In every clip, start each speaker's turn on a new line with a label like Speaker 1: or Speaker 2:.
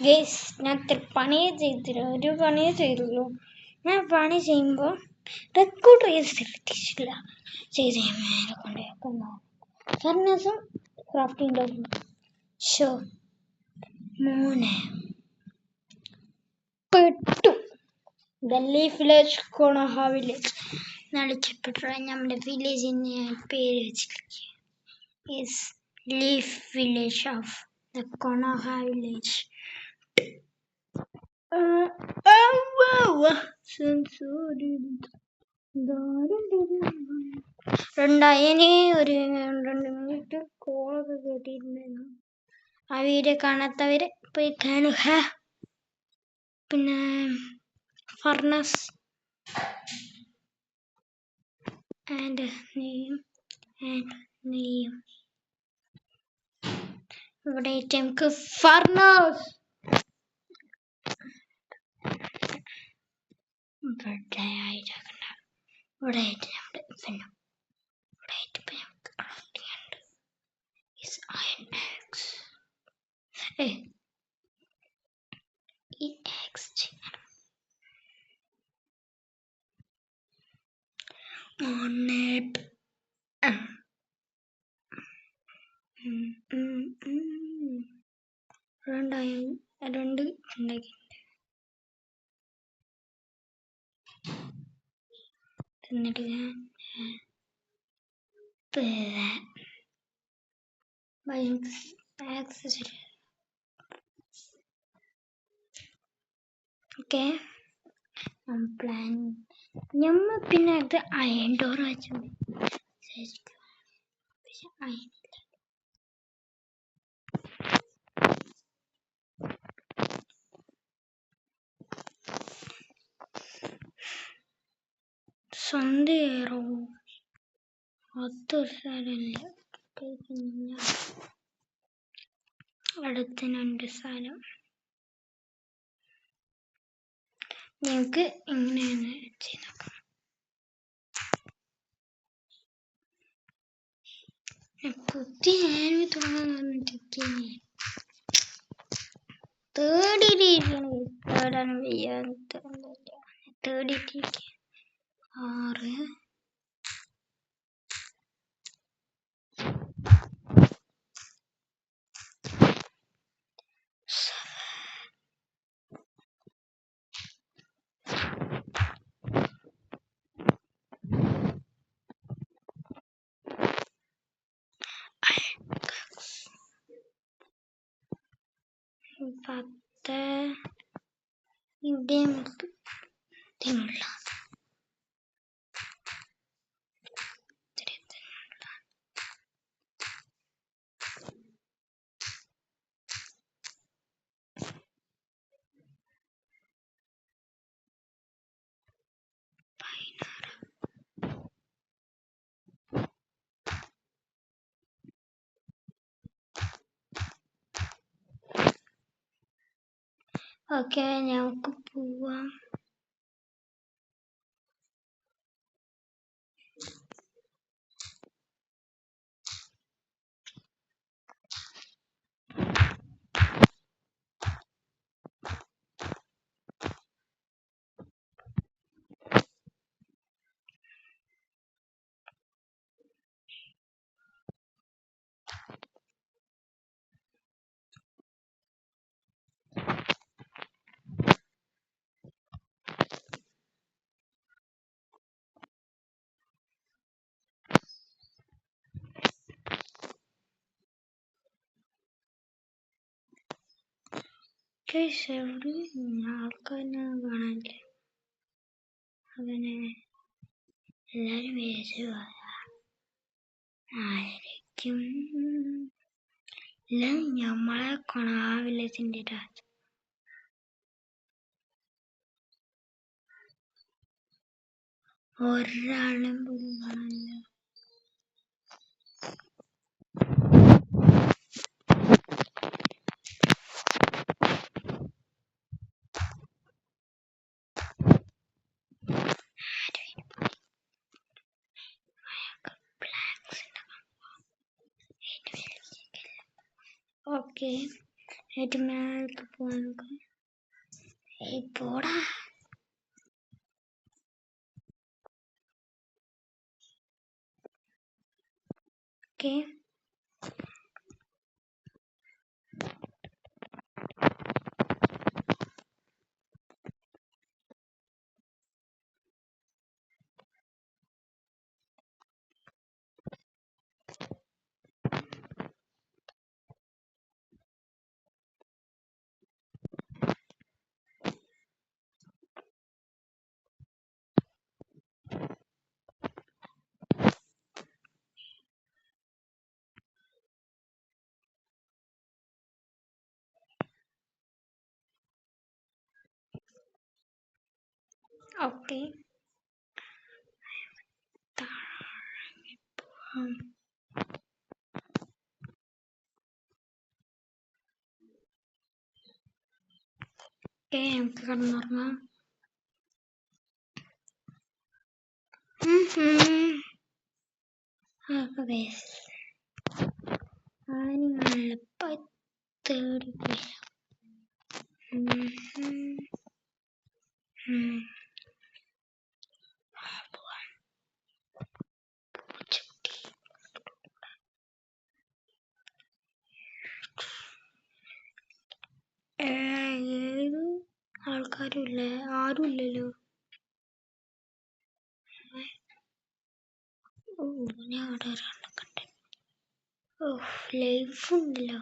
Speaker 1: Guys, ഞാൻ പണിയെ ചെയ്തില്ല, ഒരു പണിയെ ചെയ്തുള്ളൂ. ഞാൻ പണി ചെയ്യുമ്പോൾ റെക്കോർഡ് ചെയ്ത് ശ്രദ്ധിച്ചില്ല. ചെയ്ത് മേലെ കൊണ്ടുപോയി ഫർണസും ക്രാഫ്റ്റിംഗ് ടേബിളും. ഷോ മോനെ പെട്ടു. ലീഫ് വില്ലേജ്, കൊണോഹ വില്ലേജ് നടിച്ചിട്ട് നമ്മുടെ വില്ലേജിന് പേര് വെച്ചിരിക്കുക. Leaf village of the Konoha village. ഇനി ഒരു 2 മിനിറ്റ് കോളൊക്കെ കേട്ടിട്ടുണ്ടായിരുന്നു. ആ വീഡിയോ കാണാത്തവര് പോയി കാണുക. പിന്നെ ഫർണസ് ആൻഡ് നെയ്യും ഇവിടെ നമുക്ക് ഫർണസ് ഇവിടെ ആയിട്ട് നമ്മുടെ ഇവിടെ ആയിട്ട് ക്രാഫ്റ്റ് ചെയ്യാനുണ്ട്. അയൺ എക്സ് ഈ എക്സ് ചെയ്യണം. രണ്ട് ഉണ്ടാക്കി എന്നിട്ട് ഞാൻ ഓക്കെ പ്ലാൻ ഞമ്മ പിന്നെ അത് അയൺ ഡോർ വെച്ചു. പക്ഷെ അയണില്ല. സന്ധ്യയേറോ അതൊരു സ്ഥലമില്ല. അടുത്തുണ്ട് സ്ഥലം. ഞങ്ങൾക്ക് ഇങ്ങനെയാണ് ചെയ്ത് നോക്കാം. കുത്തി ഞാൻ തുടങ്ങാൻ തേടിയിട്ടാണ് വയ്യാത്ത 6 10 ഇവിടെ നമുക്ക് ഇതിനുള്ള ഓക്കെ ഞങ്ങൾക്ക് പോവാം. ആൾക്കാരെ കാണാനില്ല. അങ്ങനെ എല്ലാരും വിചാരിച്ചു ആയിരിക്കും. എല്ലാം നമ്മളെ കൊണോഹ വില്ലേജിന്റെ ഒരാളും പോലും കാണാനില്ല. ഓക്കെ ഏറ്റവും മേലേക്ക് പോവാൻ നമുക്ക്. പോടാ. Okay, okay. നമുക്ക് കിടന്നുറങ്ങാം. ആനിങ്ങളെ തേടി പോയി. ഏത് ആൾക്കാരും ഇല്ലേ? ആരും ഇല്ലല്ലോ. ഞാൻ അവിടെ ഒരാളെ കണ്ടു. ലൈഫ് ഉണ്ടല്ലോ.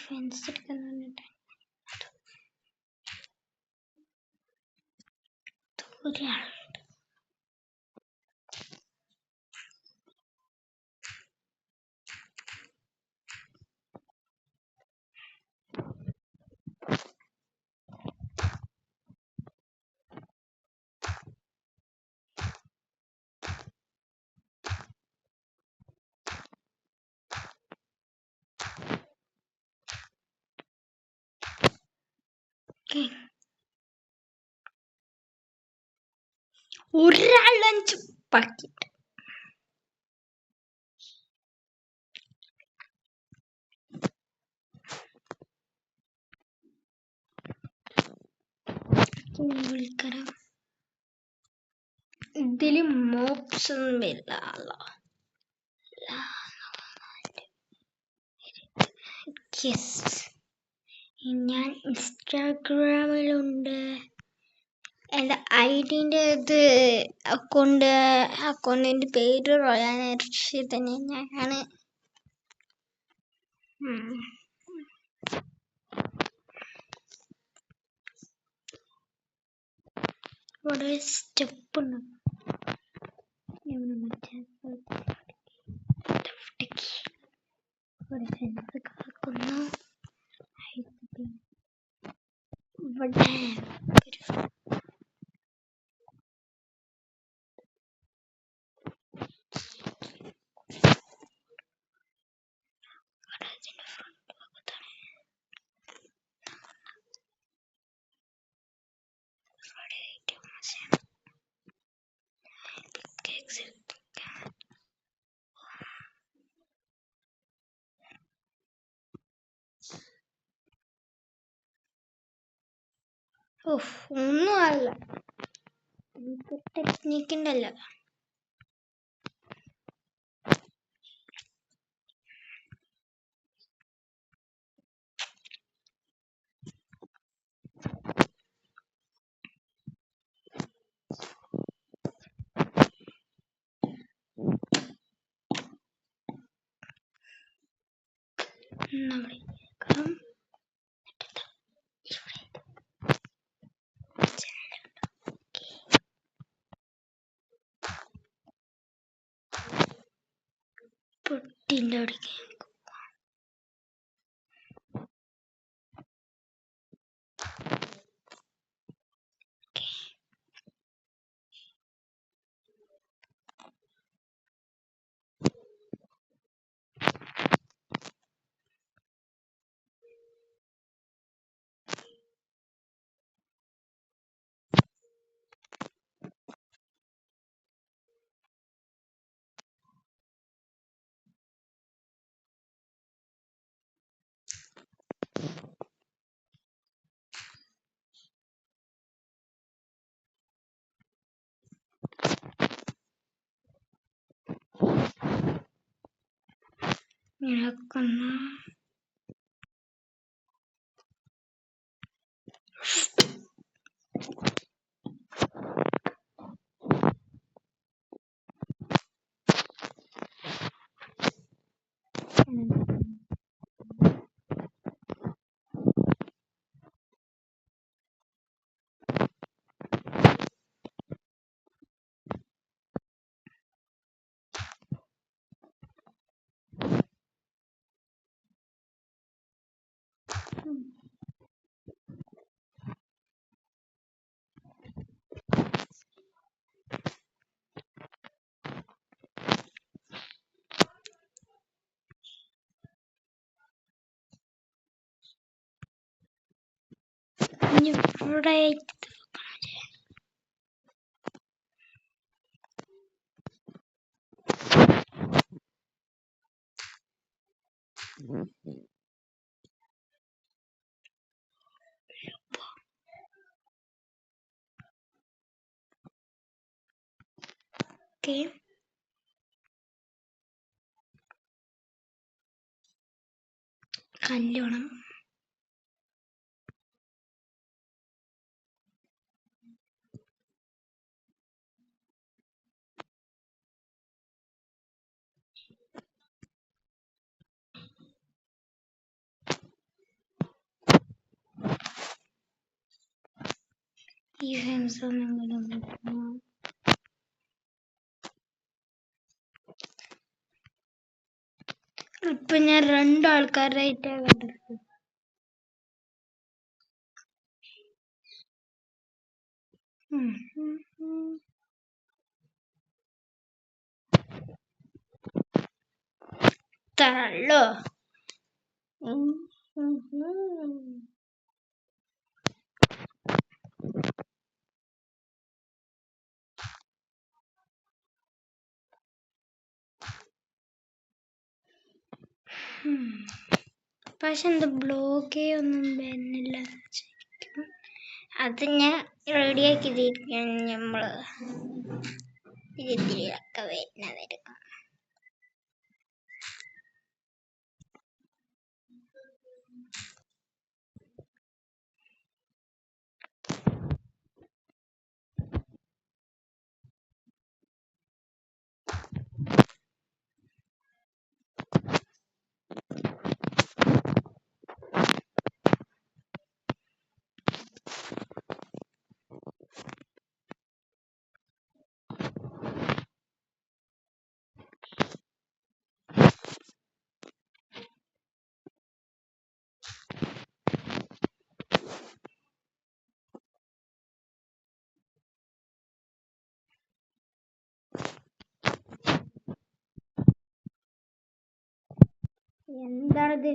Speaker 1: ഫെൻസ് എടുക്കുന്നുണ്ട്. ഒരാൾ ഒരാൾ 5 പാക്കറ്റ്. വിളിക്കണം. ഇതില് മോപ്സ് ഒന്നും വരില്ല. ഞാൻ ഇൻസ്റ്റാഗ്രാമിലുണ്ട്. എൻ്റെ ഐഡിൻ്റെ ഇത് അക്കൗണ്ടിൻ്റെ പേര് റോയാൻ തന്നെയാണ്. ഇവിടെ സ്റ്റെപ്പ് ഉണ്ട്. കാക്കുന്നു. ഇവിടെ ഒന്നും ആവില്ല. ടെക്നിക്ക് ഉണ്ടല്ലോ. പൊട്ടിൻ്റെ അവിടേക്ക് ഇളക്കുന്ന ഇവിടെ കല്യാണം ഈ ഇപ്പൊ ഞാൻ 2 ആൾക്കാരായിട്ടാ കണ്ടത്. തള്ളോ പക്ഷെ എന്താ ബ്ലോഗേ ഒന്നും വരുന്നില്ല. അത് ഞാൻ റെഡിയാക്കിയിരിക്കാൻ നമ്മള് ഇതിലൊക്കെ വരുന്നതായിരിക്കും. എന്താണിത്?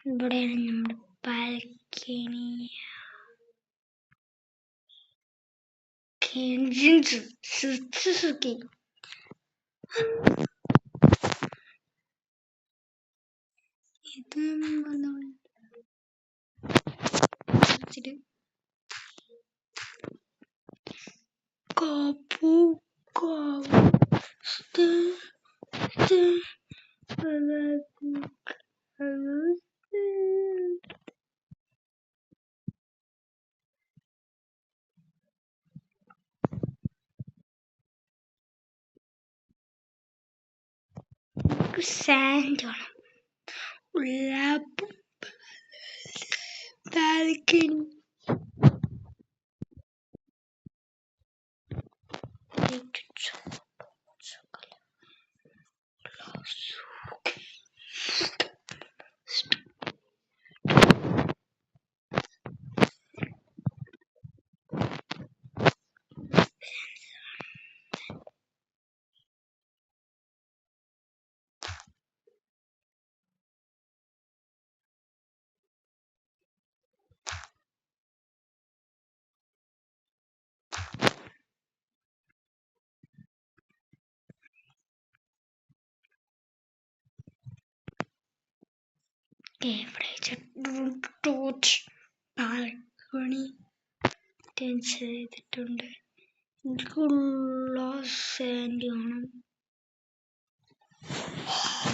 Speaker 1: ഇവിടെയാണ് നമ്മുടെ ബാൽക്കണി. സുസുക്കി ഇത് കാപ്പു സാൻഡ് ആണ് ബാൽക്കണി. ബാൽക്കണി ചെയ്തിട്ടുണ്ട്. സാൻഡ് കാണാം.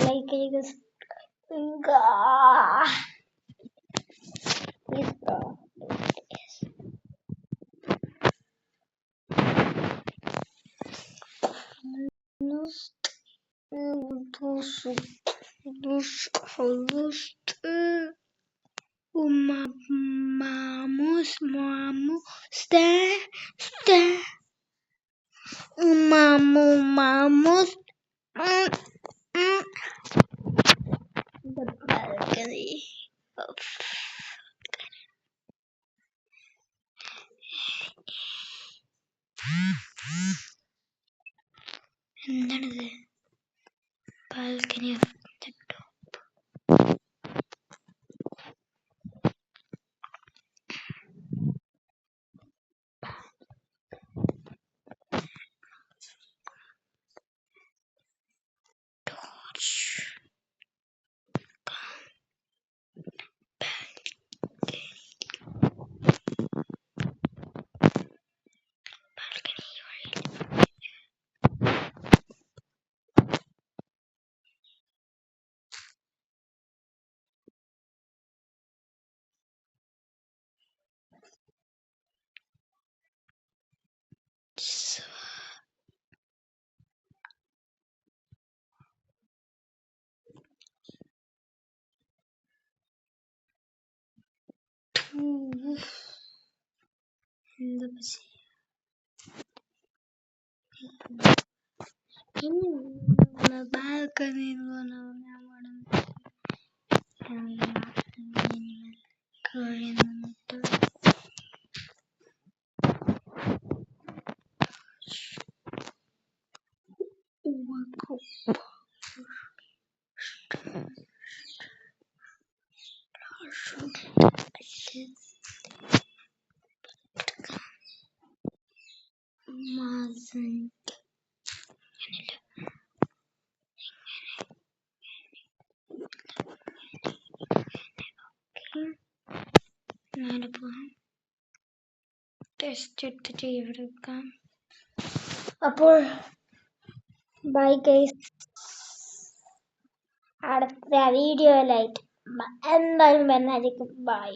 Speaker 1: ലൈക്ക് ചെയ്യുക. Vamos the balcony of എന്താണിത്? Balcony of the top. എന്താ ബാൽക്കണി ടെസ്റ്റ് എടുത്തിട്ട് ഇവിടെ വെക്കാം. അപ്പോൾ ബൈ ഗൈസ്. അടുത്ത വീഡിയോയിലായിട്ട് എന്തായാലും വരുന്നതായിരിക്കും. ബൈ.